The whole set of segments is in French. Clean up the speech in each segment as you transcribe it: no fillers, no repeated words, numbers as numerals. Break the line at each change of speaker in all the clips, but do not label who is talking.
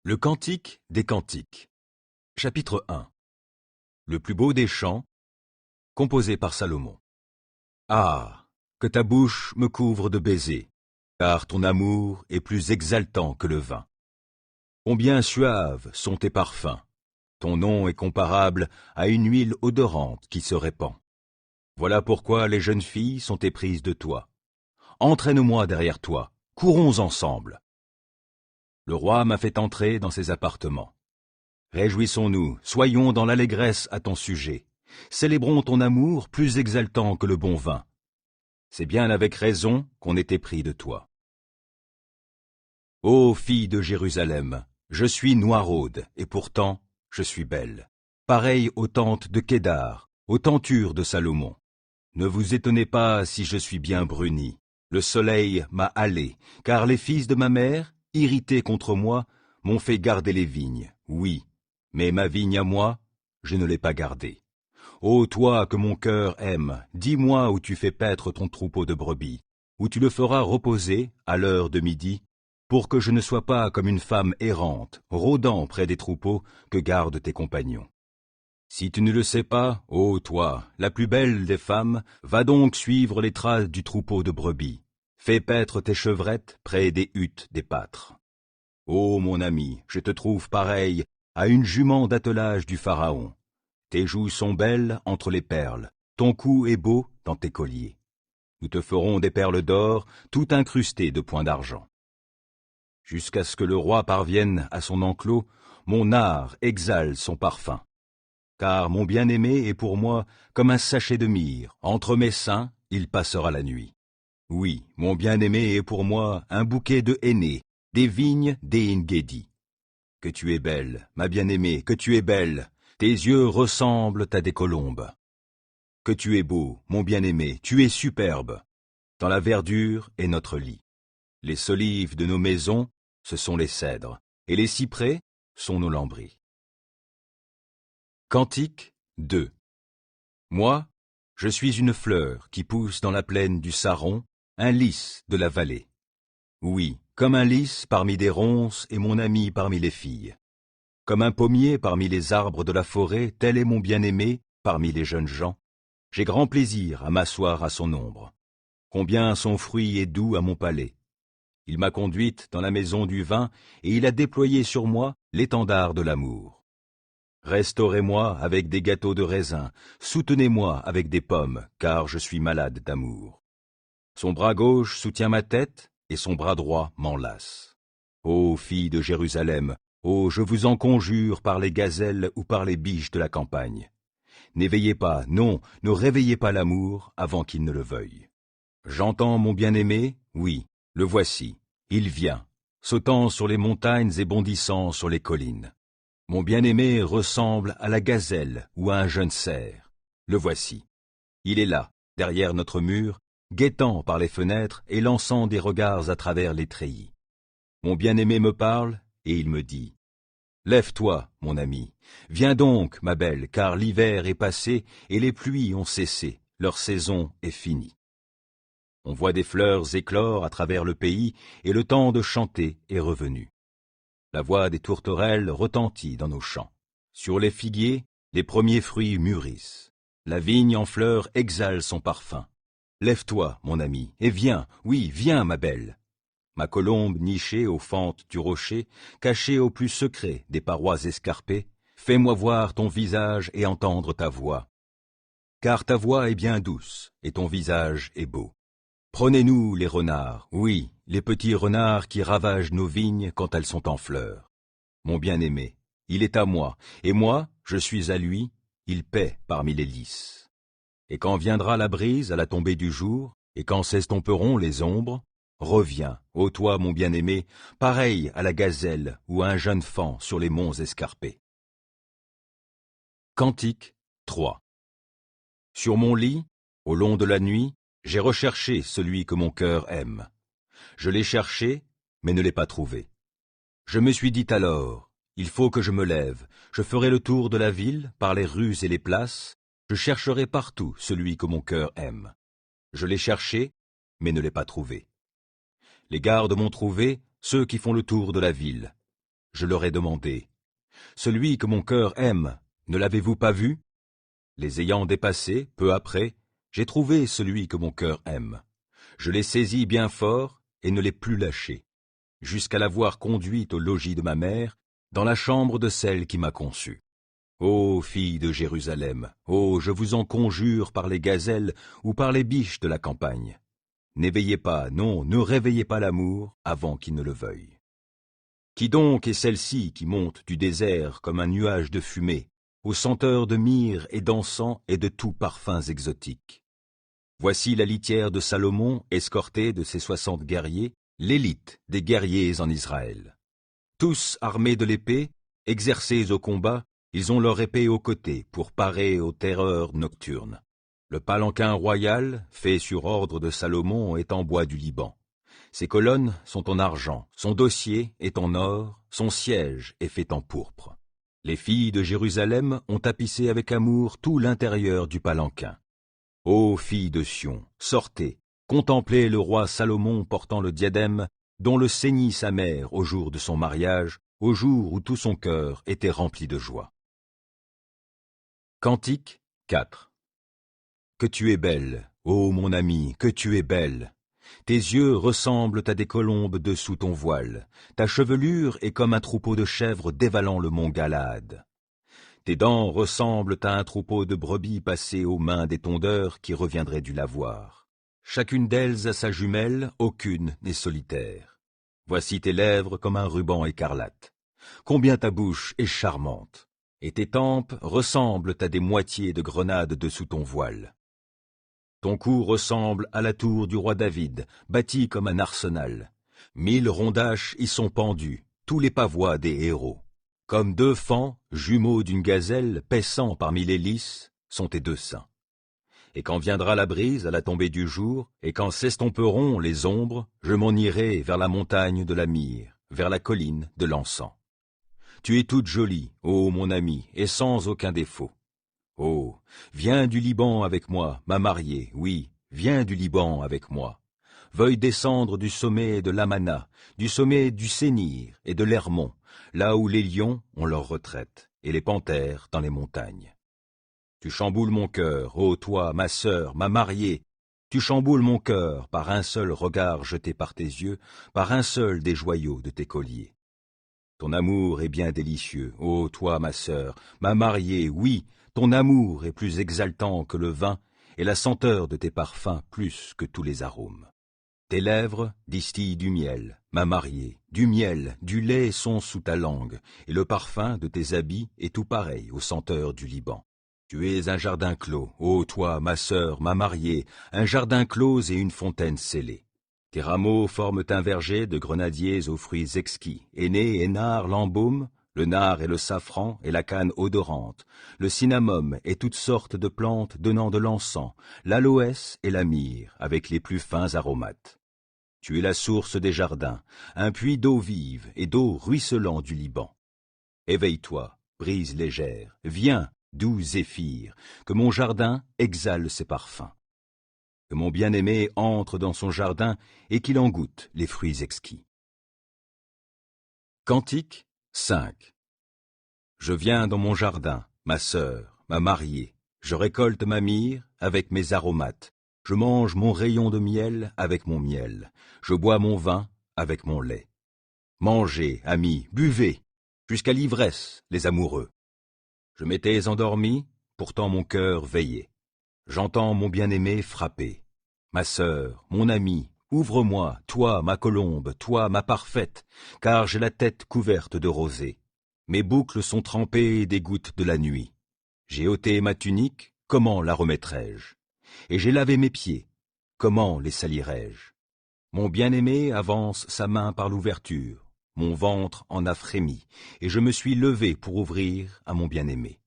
Le Cantique des Cantiques. Chapitre 1. Le plus beau des chants, composé par Salomon. Ah, que ta bouche me couvre de baisers, car ton amour est plus exaltant que le vin. Combien suaves sont tes parfums, ton nom est comparable à une huile odorante qui se répand. Voilà pourquoi les jeunes filles sont éprises de toi. Entraîne-moi derrière toi, courons ensemble. Le roi m'a fait entrer dans ses appartements. Réjouissons-nous, soyons dans l'allégresse à ton sujet. Célébrons ton amour plus exaltant que le bon vin. C'est bien avec raison qu'on est épris de toi. Ô fille de Jérusalem, je suis noiraude, et pourtant je suis belle. Pareille aux tentes de Kédar, aux tentures de Salomon. Ne vous étonnez pas si je suis bien brunie. Le soleil m'a hâlé, car les fils de ma mère, irrités contre moi, m'ont fait garder les vignes, oui. Mais ma vigne à moi, je ne l'ai pas gardée. Ô toi que mon cœur aime, dis-moi où tu fais paître ton troupeau de brebis, où tu le feras reposer à l'heure de midi, pour que je ne sois pas comme une femme errante, rôdant près des troupeaux que gardent tes compagnons. Si tu ne le sais pas, ô toi, la plus belle des femmes, va donc suivre les traces du troupeau de brebis. Fais paître tes chevrettes près des huttes des pâtres. Ô mon ami, je te trouve pareil à une jument d'attelage du Pharaon. Tes joues sont belles entre les perles, ton cou est beau dans tes colliers. Nous te ferons des perles d'or, tout incrustées de points d'argent. Jusqu'à ce que le roi parvienne à son enclos, mon art exhale son parfum. Car mon bien-aimé est pour moi comme un sachet de myrrhe, entre mes seins, il passera la nuit. Oui, mon bien-aimé est pour moi un bouquet de henné, des vignes d'En-Gedi. Que tu es belle, ma bien-aimée, que tu es belle, tes yeux ressemblent à des colombes. Que tu es beau, mon bien-aimé, tu es superbe. Dans la verdure est notre lit. Les solives de nos maisons, ce sont les cèdres, et les cyprès sont nos lambris. Cantique 2. Moi, je suis une fleur qui pousse dans la plaine du Saron, un lys de la vallée. Oui, comme un lys parmi des ronces et mon ami parmi les filles. Comme un pommier parmi les arbres de la forêt, tel est mon bien-aimé parmi les jeunes gens. J'ai grand plaisir à m'asseoir à son ombre. Combien son fruit est doux à mon palais. Il m'a conduite dans la maison du vin et il a déployé sur moi l'étendard de l'amour. Restaurez-moi avec des gâteaux de raisin, soutenez-moi avec des pommes, car je suis malade d'amour. Son bras gauche soutient ma tête et son bras droit m'enlace. Ô filles de Jérusalem, ô je vous en conjure par les gazelles ou par les biches de la campagne. N'éveillez pas, non, ne réveillez pas l'amour avant qu'il ne le veuille. J'entends mon bien-aimé, oui, le voici, il vient, sautant sur les montagnes et bondissant sur les collines. Mon bien-aimé ressemble à la gazelle ou à un jeune cerf. Le voici. Il est là, derrière notre mur, guettant par les fenêtres et lançant des regards à travers les treillis. Mon bien-aimé me parle et il me dit « Lève-toi, mon ami, viens donc, ma belle, car l'hiver est passé et les pluies ont cessé, leur saison est finie. » On voit des fleurs éclore à travers le pays et le temps de chanter est revenu. La voix des tourterelles retentit dans nos champs. Sur les figuiers, les premiers fruits mûrissent. La vigne en fleurs exhale son parfum. Lève-toi, mon ami, et viens, oui, viens, ma belle. Ma colombe nichée aux fentes du rocher, cachée au plus secret des parois escarpées, fais-moi voir ton visage et entendre ta voix. Car ta voix est bien douce, et ton visage est beau. Prenez-nous les renards, oui, les petits renards qui ravagent nos vignes quand elles sont en fleurs. Mon bien-aimé, il est à moi, et moi, je suis à lui, il paît parmi les lys. Et quand viendra la brise à la tombée du jour, et quand s'estomperont les ombres, reviens, ô toi mon bien-aimé, pareil à la gazelle ou à un jeune faon sur les monts escarpés. Cantique 3. Sur mon lit, au long de la nuit, j'ai recherché celui que mon cœur aime. Je l'ai cherché, mais ne l'ai pas trouvé. Je me suis dit alors, il faut que je me lève, je ferai le tour de la ville, par les rues et les places, je chercherai partout celui que mon cœur aime. Je l'ai cherché, mais ne l'ai pas trouvé. Les gardes m'ont trouvé, ceux qui font le tour de la ville. je leur ai demandé. Celui que mon cœur aime, ne l'avez-vous pas vu? Les ayant dépassés, peu après, j'ai trouvé celui que mon cœur aime. Je l'ai saisi bien fort et ne l'ai plus lâché, jusqu'à l'avoir conduite au logis de ma mère, dans la chambre de celle qui m'a conçu. Ô filles de Jérusalem, ô, je vous en conjure par les gazelles ou par les biches de la campagne. N'éveillez pas, non, ne réveillez pas l'amour avant qu'il ne le veuille. Qui donc est celle-ci qui monte du désert comme un nuage de fumée, aux senteurs de myrrhe et d'encens et de tous parfums exotiques? Voici la litière de Salomon, escortée de ses 60 guerriers, l'élite des guerriers en Israël. Tous armés de l'épée, exercés au combat, ils ont leur épée au côté pour parer aux terreurs nocturnes. Le palanquin royal, fait sur ordre de Salomon, est en bois du Liban. Ses colonnes sont en argent, son dossier est en or, son siège est fait en pourpre. Les filles de Jérusalem ont tapissé avec amour tout l'intérieur du palanquin. Ô filles de Sion, sortez, contemplez le roi Salomon portant le diadème dont le ceignit sa mère au jour de son mariage, au jour où tout son cœur était rempli de joie. Cantique 4. Que tu es belle, ô mon amie, que tu es belle! Tes yeux ressemblent à des colombes dessous ton voile, ta chevelure est comme un troupeau de chèvres dévalant le mont Galaad. Tes dents ressemblent à un troupeau de brebis passées aux mains des tondeurs qui reviendraient du lavoir. Chacune d'elles a sa jumelle, aucune n'est solitaire. Voici tes lèvres comme un ruban écarlate. Combien ta bouche est charmante! Et tes tempes ressemblent à des moitiés de grenades dessous ton voile. Ton cou ressemble à la tour du roi David, bâtie comme un arsenal. 1000 rondaches y sont pendus, tous les pavois des héros. Comme 2 faons, jumeaux d'une gazelle, paissant parmi les lys, sont tes 2 seins. Et quand viendra la brise à la tombée du jour, et quand s'estomperont les ombres, je m'en irai vers la montagne de la myrrhe, vers la colline de l'encens. Tu es toute jolie, ô mon amie, et sans aucun défaut. Oh, viens du Liban avec moi, ma mariée, oui, viens du Liban avec moi. Veuille descendre du sommet de l'Amana, du sommet du Sénir et de l'Hermon, là où les lions ont leur retraite, et les panthères dans les montagnes. Tu chamboules mon cœur, ô toi, ma sœur, ma mariée, tu chamboules mon cœur par un seul regard jeté par tes yeux, par un seul des joyaux de tes colliers. Ton amour est bien délicieux, ô toi, ma sœur, ma mariée, oui, ton amour est plus exaltant que le vin, et la senteur de tes parfums plus que tous les arômes. Tes lèvres distillent du miel, ma mariée, du miel, du lait sont sous ta langue, et le parfum de tes habits est tout pareil aux senteurs du Liban. Tu es un jardin clos, ô toi, ma sœur, ma mariée, un jardin clos et une fontaine scellée. Tes rameaux forment un verger de grenadiers aux fruits exquis, aînés et nard l'embaume, le nard et le safran et la canne odorante, le cinnamome et toutes sortes de plantes donnant de l'encens, l'aloès et la myrrhe avec les plus fins aromates. Tu es la source des jardins, un puits d'eau vive et d'eau ruisselant du Liban. Éveille-toi, brise légère, viens, doux zéphyr, que mon jardin exhale ses parfums. Que mon bien-aimé entre dans son jardin et qu'il en goûte les fruits exquis. Cantique 5. Je viens dans mon jardin, ma sœur, ma mariée, je récolte ma myrrhe avec mes aromates, je mange mon rayon de miel avec mon miel, je bois mon vin avec mon lait. Mangez, amis, buvez, jusqu'à l'ivresse, les amoureux. Je m'étais endormi, pourtant mon cœur veillait. J'entends mon bien-aimé frapper. Ma sœur, mon amie, ouvre-moi, toi, ma colombe, toi, ma parfaite, car j'ai la tête couverte de rosée. Mes boucles sont trempées des gouttes de la nuit. J'ai ôté ma tunique, comment la remettrai-je? Et j'ai lavé mes pieds, comment les salirai-je? Mon bien-aimé avance sa main par l'ouverture, mon ventre en a frémi, et je me suis levé pour ouvrir à mon bien-aimé.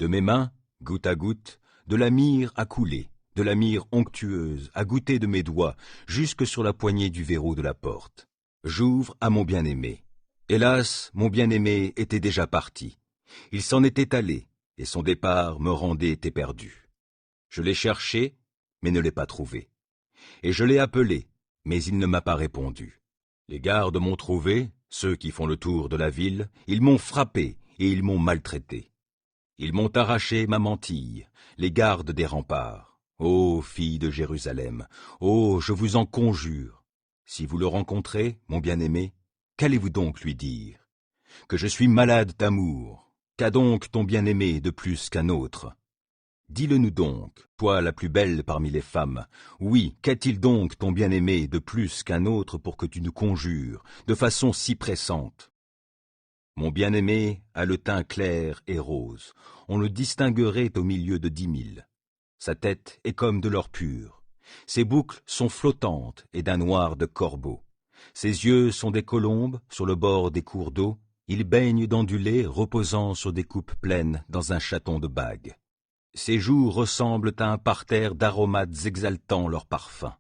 De mes mains, goutte à goutte, de la myrrhe a coulé, de la myrrhe onctueuse a goûté de mes doigts jusque sur la poignée du verrou de la porte. J'ouvre à mon bien-aimé. Hélas, mon bien-aimé était déjà parti. Il s'en était allé, et son départ me rendait éperdu. Je l'ai cherché, mais ne l'ai pas trouvé. Et je l'ai appelé, mais il ne m'a pas répondu. Les gardes m'ont trouvé, Ceux qui font le tour de la ville, ils m'ont frappé et ils m'ont maltraité. Ils m'ont arraché ma mantille, les gardes des remparts. Ô filles de Jérusalem, ô, je vous en conjure, si vous le rencontrez, mon bien-aimé, qu'allez-vous donc lui dire? Que je suis malade d'amour. Qu'a donc ton bien-aimé de plus qu'un autre? Dis-le-nous donc, toi la plus belle parmi les femmes. Oui, qu'a-t-il donc ton bien-aimé de plus qu'un autre pour que tu nous conjures, de façon si pressante? Mon bien-aimé a le teint clair et rose, on le distinguerait au milieu de 10 000. Sa tête est comme de l'or pur, ses boucles sont flottantes et d'un noir de corbeau. Ses yeux sont des colombes sur le bord des cours d'eau, il baigne dans du lait reposant sur des coupes pleines dans un chaton de bague. Ses joues ressemblent à un parterre d'aromates exaltant leur parfum.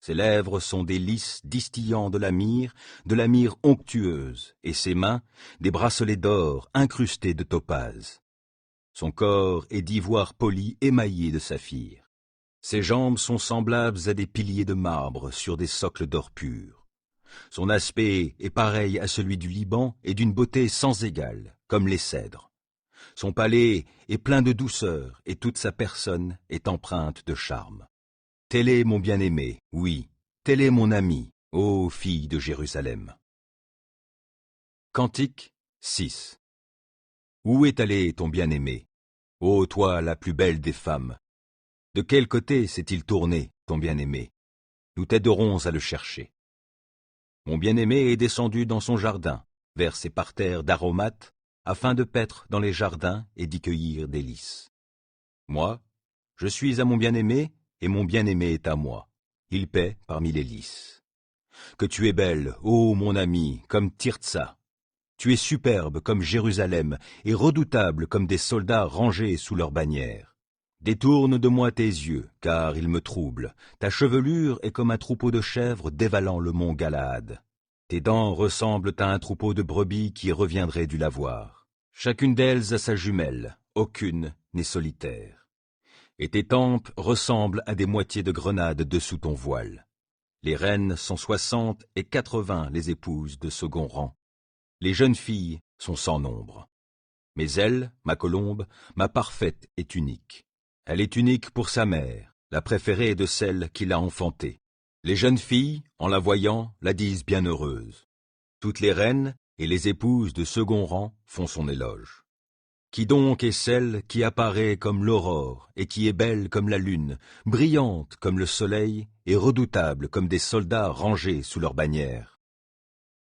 Ses lèvres sont des lys distillant de la myrrhe onctueuse, et ses mains, des bracelets d'or incrustés de topaze. Son corps est d'ivoire poli émaillé de saphir. Ses jambes sont semblables à des piliers de marbre sur des socles d'or pur. Son aspect est pareil à celui du Liban et d'une beauté sans égale, comme les cèdres. Son palais est plein de douceur et toute sa personne est empreinte de charme. Tel est mon bien-aimé, oui, tel est mon ami, ô fille de Jérusalem. Cantique 6. Où est allé ton bien-aimé? Ô toi la plus belle des femmes! De quel côté s'est-il tourné, ton bien-aimé? Nous t'aiderons à le chercher. Mon bien-aimé est descendu dans son jardin, vers ses parterres d'aromates, afin de paître dans les jardins et d'y cueillir des lys. Moi, je suis à mon bien-aimé, et mon bien-aimé est à moi. Il paît parmi les lys. Que tu es belle, ô mon ami, comme Tirtsa. Tu es superbe comme Jérusalem, et redoutable comme des soldats rangés sous leur bannière. Détourne de moi tes yeux, car ils me troublent. Ta chevelure est comme un troupeau de chèvres dévalant le mont Galaad. Tes dents ressemblent à un troupeau de brebis qui reviendrait du lavoir. Chacune d'elles a sa jumelle, aucune n'est solitaire. Et tes tempes ressemblent à des moitiés de grenades dessous ton voile. Les reines sont 60 et 80 les épouses de second rang. Les jeunes filles sont sans nombre. Mais elle, ma colombe, ma parfaite est unique. Elle est unique pour sa mère, la préférée de celle qui l'a enfantée. Les jeunes filles, en la voyant, la disent bienheureuse. Toutes les reines et les épouses de second rang font son éloge. Qui donc est celle qui apparaît comme l'aurore et qui est belle comme la lune, brillante comme le soleil et redoutable comme des soldats rangés sous leur bannière?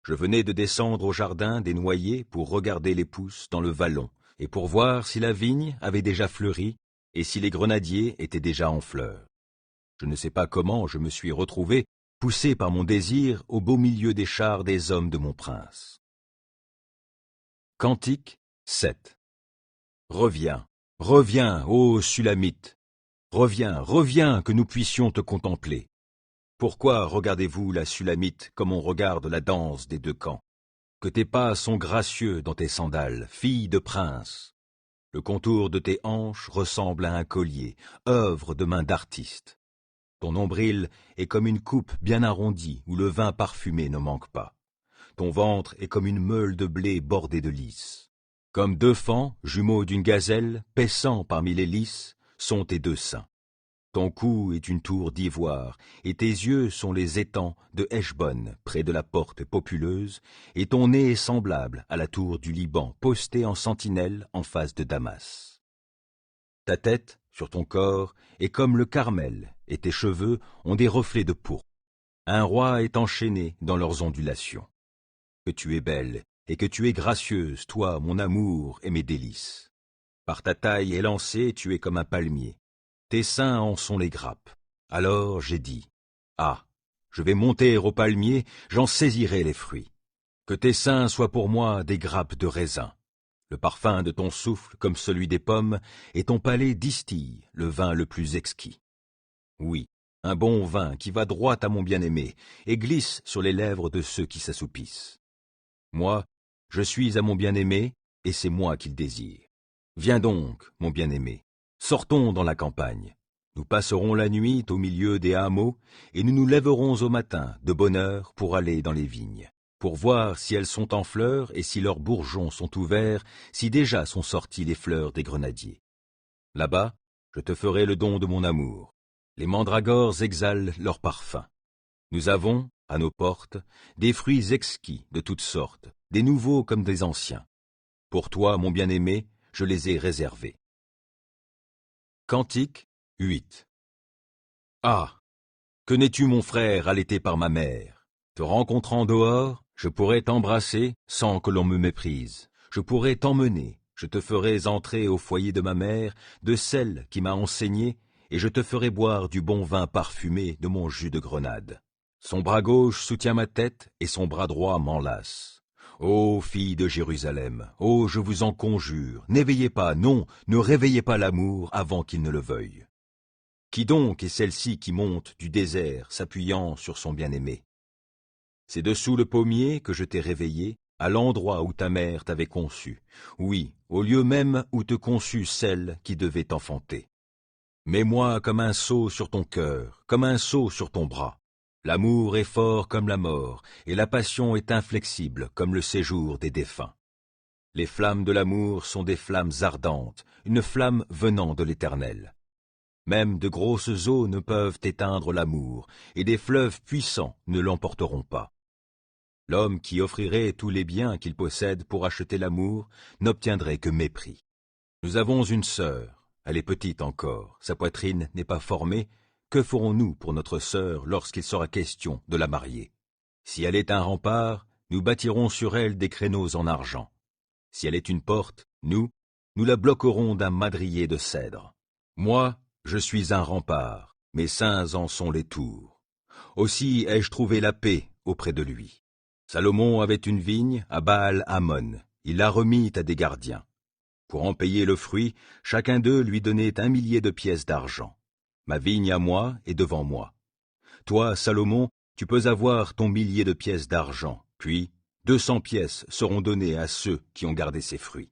Je venais de descendre au jardin des noyers pour regarder les pousses dans le vallon et pour voir si la vigne avait déjà fleuri et si les grenadiers étaient déjà en fleurs. Je ne sais pas comment je me suis retrouvé, poussé par mon désir au beau milieu des chars des hommes de mon prince. Cantique 7. Reviens, reviens, ô Sulamite! Reviens, reviens, que nous puissions te contempler. Pourquoi regardez-vous la Sulamite comme on regarde la danse des deux camps? Que tes pas sont gracieux dans tes sandales, fille de prince. Le contour de tes hanches ressemble à un collier, œuvre de main d'artiste. Ton nombril est comme une coupe bien arrondie où le vin parfumé ne manque pas. Ton ventre est comme une meule de blé bordée de lys. Comme deux faons, jumeaux d'une gazelle, paissant parmi les lys, sont tes deux seins. Ton cou est une tour d'ivoire, et tes yeux sont les étangs de Heshbon, près de la porte populeuse, et ton nez est semblable à la tour du Liban, postée en sentinelle en face de Damas. Ta tête, sur ton corps, est comme le Carmel, et tes cheveux ont des reflets de pourpre. Un roi est enchaîné dans leurs ondulations. Que tu es belle, et que tu es gracieuse, toi, mon amour et mes délices. Par ta taille élancée, tu es comme un palmier. Tes seins en sont les grappes. Alors j'ai dit, ah, je vais monter au palmier, j'en saisirai les fruits. Que tes seins soient pour moi des grappes de raisin. Le parfum de ton souffle, comme celui des pommes, et ton palais distille le vin le plus exquis. Oui, un bon vin qui va droit à mon bien-aimé et glisse sur les lèvres de ceux qui s'assoupissent. Moi, je suis à mon bien-aimé, et c'est moi qu'il désire. Viens donc, mon bien-aimé, sortons dans la campagne. Nous passerons la nuit au milieu des hameaux, et nous nous lèverons au matin de bonne heure pour aller dans les vignes. pour voir si elles sont en fleurs et si leurs bourgeons sont ouverts, si déjà sont sorties les fleurs des grenadiers. Là-bas, je te ferai le don de mon amour. Les mandragores exhalent leur parfum. Nous avons, à nos portes, des fruits exquis de toutes sortes, des nouveaux comme des anciens. Pour toi, mon bien-aimé, je les ai réservés. Cantique 8. Ah! Que n'es-tu, mon frère, allaité par ma mère? Te rencontrant dehors, je pourrais t'embrasser sans que l'on me méprise. Je pourrais t'emmener, je te ferai entrer au foyer de ma mère, de celle qui m'a enseigné, et je te ferai boire du bon vin parfumé de mon jus de grenade. Son bras gauche soutient ma tête, et son bras droit m'enlace. Ô filles de Jérusalem, ô je vous en conjure, n'éveillez pas, non, ne réveillez pas l'amour avant qu'il ne le veuille. Qui donc est celle-ci qui monte du désert, s'appuyant sur son bien-aimé? C'est dessous le pommier que je t'ai réveillé, à l'endroit où ta mère t'avait conçu, oui, au lieu même où te conçut celle qui devait t'enfanter. Mets-moi comme un sceau sur ton cœur, comme un sceau sur ton bras. L'amour est fort comme la mort, et la passion est inflexible comme le séjour des défunts. Les flammes de l'amour sont des flammes ardentes, une flamme venant de l'Éternel. Même de grosses eaux ne peuvent éteindre l'amour, et des fleuves puissants ne l'emporteront pas. L'homme qui offrirait tous les biens qu'il possède pour acheter l'amour n'obtiendrait que mépris. Nous avons une sœur, elle est petite encore, sa poitrine n'est pas formée. Que ferons-nous pour notre sœur lorsqu'il sera question de la marier? Si elle est un rempart, nous bâtirons sur elle des créneaux en argent. Si elle est une porte, nous la bloquerons d'un madrier de cèdre. Moi, je suis un rempart, mes seins en sont les tours. Aussi ai-je trouvé la paix auprès de lui. Salomon avait une vigne à Baal-Hamon, il la remit à des gardiens. Pour en payer le fruit, chacun d'eux lui donnait 1 millier de pièces d'argent. Ma vigne à moi est devant moi. Toi, Salomon, tu peux avoir ton millier de pièces d'argent, puis 200 pièces seront données à ceux qui ont gardé ses fruits.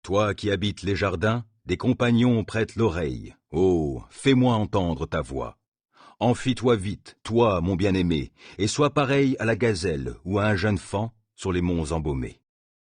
Toi qui habites les jardins, des compagnons prêtent l'oreille. Oh, fais-moi entendre ta voix. Enfuis-toi vite, toi, mon bien-aimé, et sois pareil à la gazelle ou à un jeune faon sur les monts embaumés.